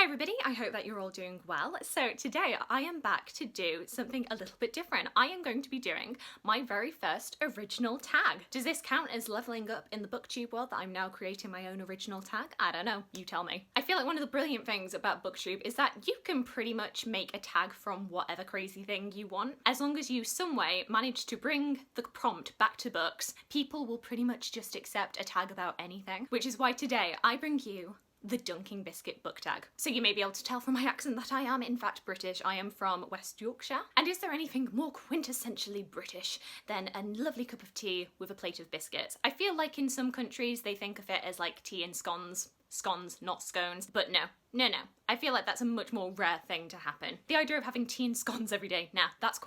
Hi everybody, I hope that you're all doing well. So today I am back to do something a little bit different. I am going to be doing my very first original tag. Does this count as leveling up in the booktube world that I'm now creating my own original tag? I don't know, you tell me. I feel like one of the brilliant things about booktube is that you can pretty much make a tag from whatever crazy thing you want. As long as you some way manage to bring the prompt back to books, people will pretty much just accept a tag about anything. Which is why today I bring you the Dunking Biscuit book tag. So you may be able to tell from my accent that I am in fact British. I am from West Yorkshire. And is there anything more quintessentially British than a lovely cup of tea with a plate of biscuits? I feel like in some countries they think of it as like tea and scones. Scones, not scones. But no. I feel like that's a much more rare thing to happen. The idea of having tea and scones every day, nah, that's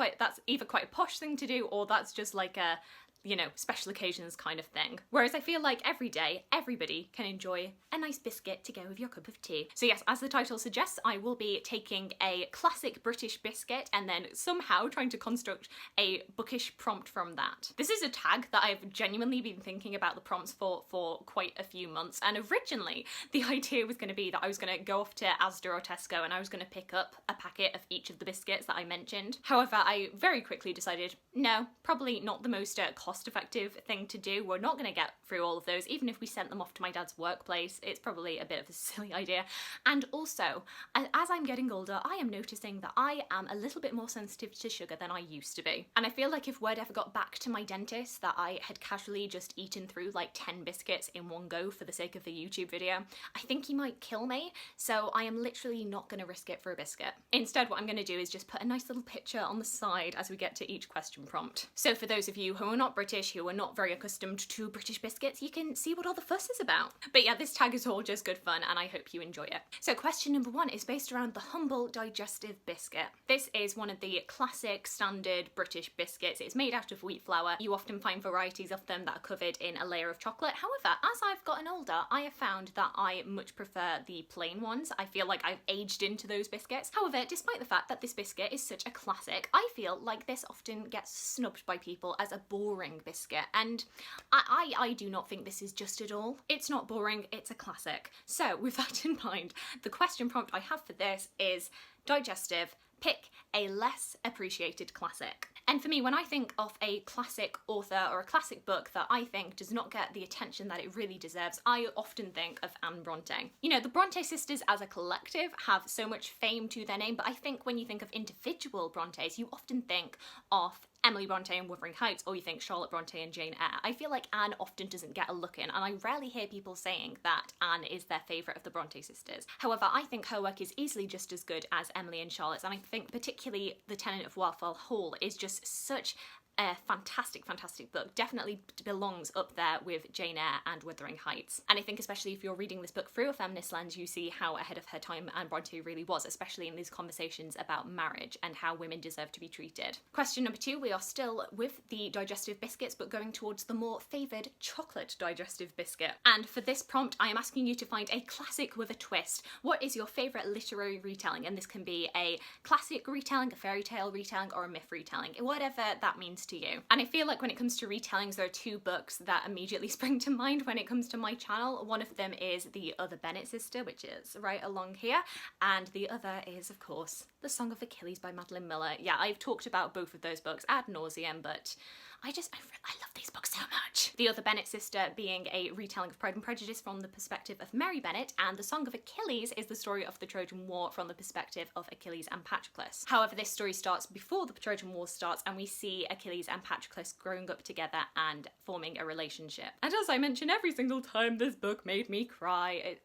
either quite a posh thing to do or that's just like a, you know, special occasions kind of thing. Whereas I feel like every day, everybody can enjoy a nice biscuit to go with your cup of tea. So yes, as the title suggests, I will be taking a classic British biscuit and then somehow trying to construct a bookish prompt from that. This is a tag that I've genuinely been thinking about the prompts for quite a few months. And originally, the idea was going to be that I was going to go off to Asda or Tesco and I was going to pick up a packet of each of the biscuits that I mentioned. However, I very quickly decided, no, probably not the most cost-effective thing to do. We're not going to get through all of those. Even if we sent them off to my dad's workplace, it's probably a bit of a silly idea. And also, as I'm getting older, I am noticing that I am a little bit more sensitive to sugar than I used to be. And I feel like if word ever got back to my dentist that I had casually just eaten through like 10 biscuits in one go for the sake of the YouTube video, I think he might kill me. So I am literally not going to risk it for a biscuit. Instead, what I'm going to do is just put a nice little picture on the side as we get to each question prompt. So for those of you who are not British, who are not very accustomed to British biscuits, you can see what all the fuss is about. But yeah, this tag is all just good fun and I hope you enjoy it. So question number one is based around the humble digestive biscuit. This is one of the classic standard British biscuits. It's made out of wheat flour. You often find varieties of them that are covered in a layer of chocolate. However, as I've gotten older, I have found that I much prefer the plain ones. I feel like I've aged into those biscuits. However, despite the fact that this biscuit is such a classic, I feel like this often gets snubbed by people as a boring biscuit, and I do not think this is just at all. It's not boring, it's a classic. So with that in mind, the question prompt I have for this is digestive, pick a less appreciated classic. And for me, when I think of a classic author or a classic book that I think does not get the attention that it really deserves, I often think of Anne Bronte. You know, the Bronte sisters as a collective have so much fame to their name, but I think when you think of individual Brontes, you often think of Emily Bronte and Wuthering Heights, or you think Charlotte Bronte and Jane Eyre. I feel like Anne often doesn't get a look in, and I rarely hear people saying that Anne is their favourite of the Bronte sisters. However, I think her work is easily just as good as Emily and Charlotte's, and I think particularly The Tenant of Wildfell Hall is just such a fantastic book. Definitely belongs up there with Jane Eyre and Wuthering Heights. And I think especially if you're reading this book through a feminist lens, you see how ahead of her time Anne Bronte really was, especially in these conversations about marriage and how women deserve to be treated. Question number two, we are still with the digestive biscuits, but going towards the more favoured chocolate digestive biscuit. And for this prompt, I am asking you to find a classic with a twist. What is your favourite literary retelling? And this can be a classic retelling, a fairy tale retelling, or a myth retelling, whatever that means to you. And I feel like when it comes to retellings, there are two books that immediately spring to mind when it comes to my channel. One of them is The Other Bennet Sister, which is right along here, and the other is, of course, The Song of Achilles by Madeline Miller. Yeah, I've talked about both of those books ad nauseum, but I love these books so much. The Other Bennet Sister being a retelling of Pride and Prejudice from the perspective of Mary Bennet, and The Song of Achilles is the story of the Trojan War from the perspective of Achilles and Patroclus. However, this story starts before the Trojan War starts, and we see Achilles and Patroclus growing up together and forming a relationship. And as I mention every single time, this book made me cry.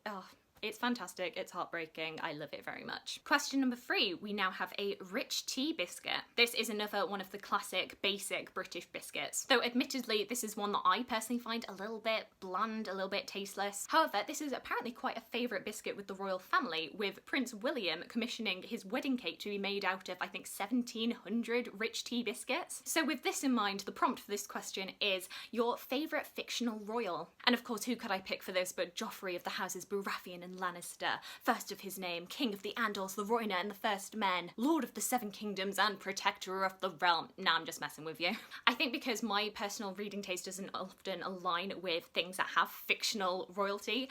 It's fantastic, it's heartbreaking, I love it very much. Question number three, we now have a rich tea biscuit. This is another one of the classic, basic British biscuits. Though admittedly, this is one that I personally find a little bit bland, a little bit tasteless. However, this is apparently quite a favourite biscuit with the royal family, with Prince William commissioning his wedding cake to be made out of, I think, 1700 rich tea biscuits. So with this in mind, the prompt for this question is your favourite fictional royal. And of course, who could I pick for this but Joffrey of the houses Baratheon and Tywin Lannister, first of his name, king of the Andals, the Rhoynar and the First Men, lord of the Seven Kingdoms and protector of the realm. Nah, I'm just messing with you. I think because my personal reading taste doesn't often align with things that have fictional royalty,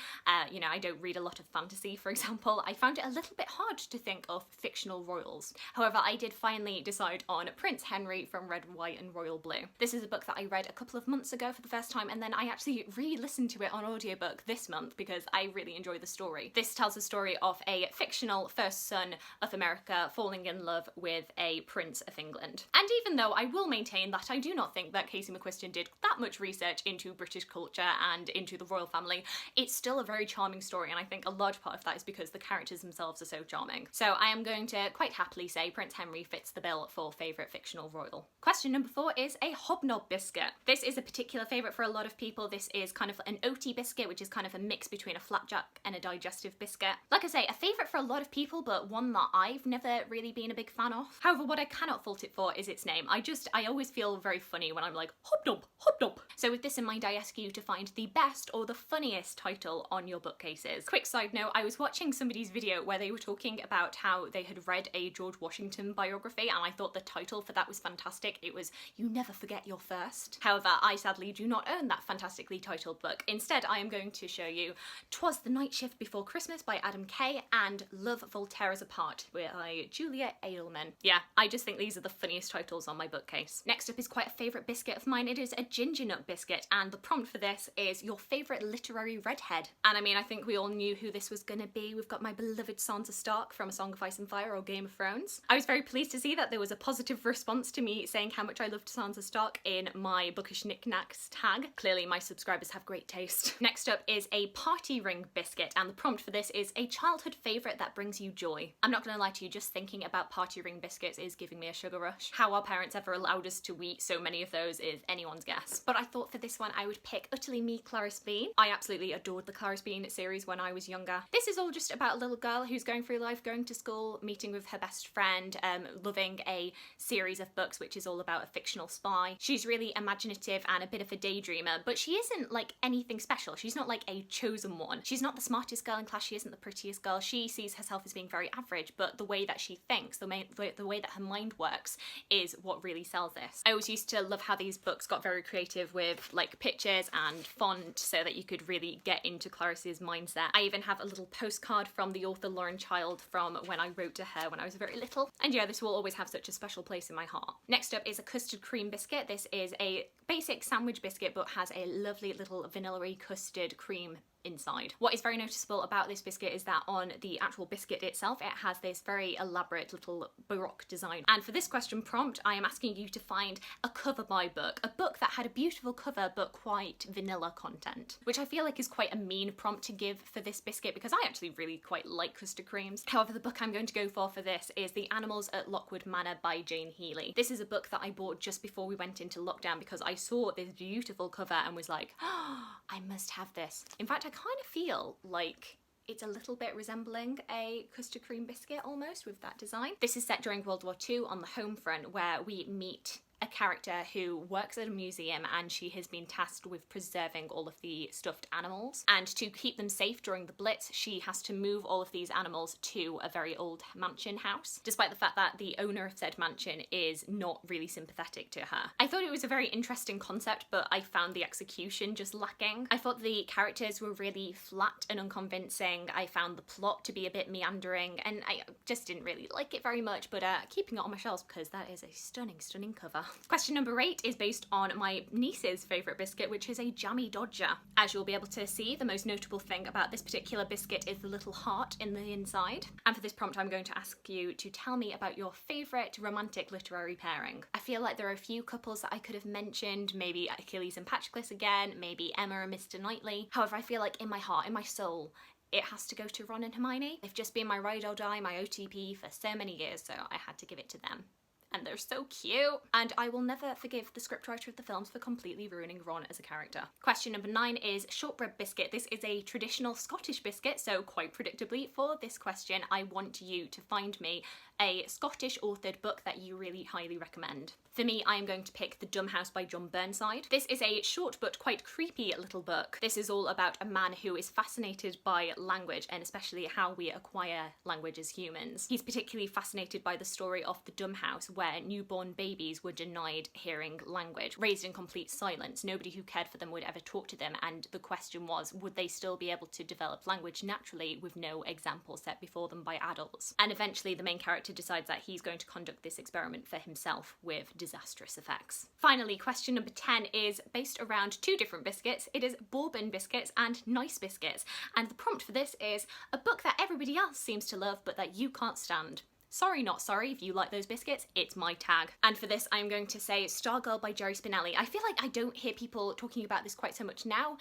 you know, I don't read a lot of fantasy, for example, I found it a little bit hard to think of fictional royals. However, I did finally decide on Prince Henry from Red, White and Royal Blue. This is a book that I read a couple of months ago for the first time, and then I actually re-listened to it on audiobook this month because I really enjoy the story. This tells the story of a fictional first son of America falling in love with a Prince of England. And even though I will maintain that I do not think that Casey McQuiston did that much research into British culture and into the royal family, it's still a very charming story, and I think a large part of that is because the characters themselves are so charming. So I am going to quite happily say Prince Henry fits the bill for favourite fictional royal. Question number 4 is a Hobnob Biscuit. This is a particular favourite for a lot of people. This is kind of an oaty biscuit, which is kind of a mix between a flapjack and a digestive biscuit. Like I say, a favourite for a lot of people, but one that I've never really been a big fan of. However, what I cannot fault it for is its name. I always feel very funny when I'm like, Hobnob, Hobnob. So with this in mind, I ask you to find the best or the funniest title on your bookcases. Quick side note, I was watching somebody's video where they were talking about how they had read a George Washington biography, and I thought the title for that was fantastic. It was You Never Forget Your First. However, I sadly do not own that fantastically titled book. Instead, I am going to show you 'Twas the Night Shift Before Christmas by Adam Kay and Love Voltaires Apart by Julia Edelman. Yeah, I just think these are the funniest titles on my bookcase. Next up is quite a favourite biscuit of mine. It is a Gingernut biscuit, and the prompt for this is your favourite literary redhead. And I mean, I think we all knew who this was gonna be. We've got my beloved Sansa Stark from A Song of Ice and Fire or Game of Thrones. I was very pleased to see that there was a positive response to me saying how much I loved Sansa Stark in my bookish knickknacks tag. Clearly my subscribers have great taste. Next up is a party ring biscuit, and the prompt for this is a childhood favourite that brings you joy. I'm not gonna lie to you, just thinking about party ring biscuits is giving me a sugar rush. How our parents ever allowed us to eat so many of those is anyone's guess. But I thought for this one I would pick Utterly Me Clarice Bean. I absolutely adored the Clarice Bean series when I was younger. This is all just about a little girl who's going through life, going to school, meeting with her best friend, loving a series of books which is all about a fictional spy. She's really imaginative and a bit of a daydreamer, but she isn't like anything special. She's not like a chosen one. She's not the smartest girl in class, she isn't the prettiest girl. She sees herself as being very average, but the way that she thinks, the way that her mind works is what really sells this. I always used to love how these books got very creative with like pictures and font so that you could really get into Clarice's mindset. I even have a little postcard from the author Lauren Child from when I wrote to her when I was very little. And yeah, this will always have such a special place in my heart. Next up is a custard cream biscuit. This is a basic sandwich biscuit but has a lovely little vanilla-y custard cream inside. What is very noticeable about this biscuit is that on the actual biscuit itself, it has this very elaborate little baroque design. And for this question prompt, I am asking you to find a cover by book, a book that had a beautiful cover but quite vanilla content, which I feel like is quite a mean prompt to give for this biscuit because I actually really quite like custard creams. However, the book I'm going to go for this is The Animals at Lockwood Manor by Jane Healey. This is a book that I bought just before we went into lockdown because I saw this beautiful cover and was like, oh, I must have this. In fact, I kind of feel like it's a little bit resembling a custard cream biscuit almost with that design. This is set during World War II on the home front where we meet a character who works at a museum and she has been tasked with preserving all of the stuffed animals, and to keep them safe during the Blitz she has to move all of these animals to a very old mansion house, despite the fact that the owner of said mansion is not really sympathetic to her. I thought it was a very interesting concept, but I found the execution just lacking. I thought the characters were really flat and unconvincing. I found the plot to be a bit meandering and I just didn't really like it very much, but keeping it on my shelves because that is a stunning cover. Question number 8 is based on my niece's favourite biscuit, which is a Jammy Dodger. As you'll be able to see, the most notable thing about this particular biscuit is the little heart in the inside. And for this prompt, I'm going to ask you to tell me about your favourite romantic literary pairing. I feel like there are a few couples that I could have mentioned, maybe Achilles and Patroclus again, maybe Emma and Mr. Knightley. However, I feel like in my heart, in my soul, it has to go to Ron and Hermione. They've just been my ride or die, my OTP for so many years, so I had to give it to them. and they're so cute. And I will never forgive the scriptwriter of the films for completely ruining Ron as a character. Question number 9 is Shortbread Biscuit. This is a traditional Scottish biscuit, so quite predictably for this question, I want you to find me a Scottish authored book that you really highly recommend. For me, I am going to pick The Dumb House by John Burnside. This is a short but quite creepy little book. This is all about a man who is fascinated by language, and especially how we acquire language as humans. He's particularly fascinated by the story of the Dumb House, where newborn babies were denied hearing language, raised in complete silence. Nobody who cared for them would ever talk to them, and the question was, would they still be able to develop language naturally with no example set before them by adults? And eventually the main character decides that he's going to conduct this experiment for himself with disastrous effects. Finally, question number 10 is based around 2 different biscuits. It is Bourbon biscuits and Nice biscuits. And the prompt for this is a book that everybody else seems to love but that you can't stand. Sorry, not sorry, if you like those biscuits, it's my tag. And for this, I'm going to say Stargirl by Jerry Spinelli. I feel like I don't hear people talking about this quite so much now.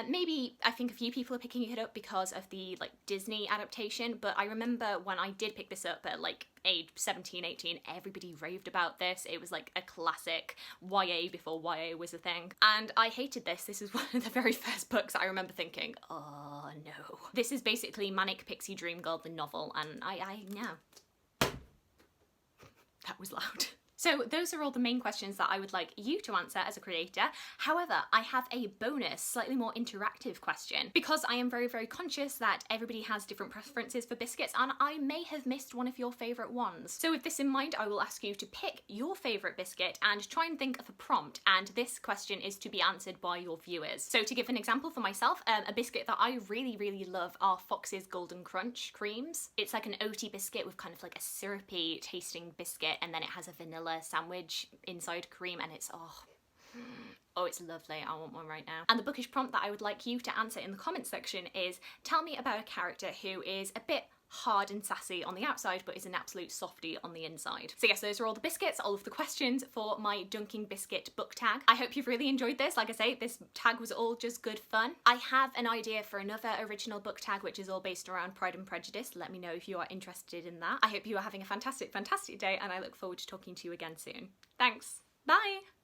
Maybe I think a few people are picking it up because of the Disney adaptation, but I remember when I did pick this up at age 17, 18, everybody raved about this. It was like a classic YA before YA was a thing. And I hated this. This is one of the very first books I remember thinking, oh no. This is basically Manic Pixie Dream Girl, the novel, and yeah. That was loud. So those are all the main questions that I would like you to answer as a creator. However, I have a bonus, slightly more interactive question, because I am very, very conscious that everybody has different preferences for biscuits and I may have missed one of your favourite ones. So with this in mind, I will ask you to pick your favourite biscuit and try and think of a prompt, and this question is to be answered by your viewers. So to give an example for myself, a biscuit that I really, really love are Fox's Golden Crunch creams. It's like an oaty biscuit with kind of like a syrupy tasting biscuit, and then it has a vanilla sandwich inside cream, and it's oh, it's lovely. I want one right now. And the bookish prompt that I would like you to answer in the comments section is, tell me about a character who is a bit hard and sassy on the outside but is an absolute softie on the inside. So yes, those are all the biscuits, all of the questions for my Dunking Biscuit book tag. I hope you've really enjoyed this. Like I say, this tag was all just good fun. I have an idea for another original book tag which is all based around Pride and Prejudice. Let me know if you are interested in that. I hope you are having a fantastic, fantastic day, and I look forward to talking to you again soon. Thanks. Bye!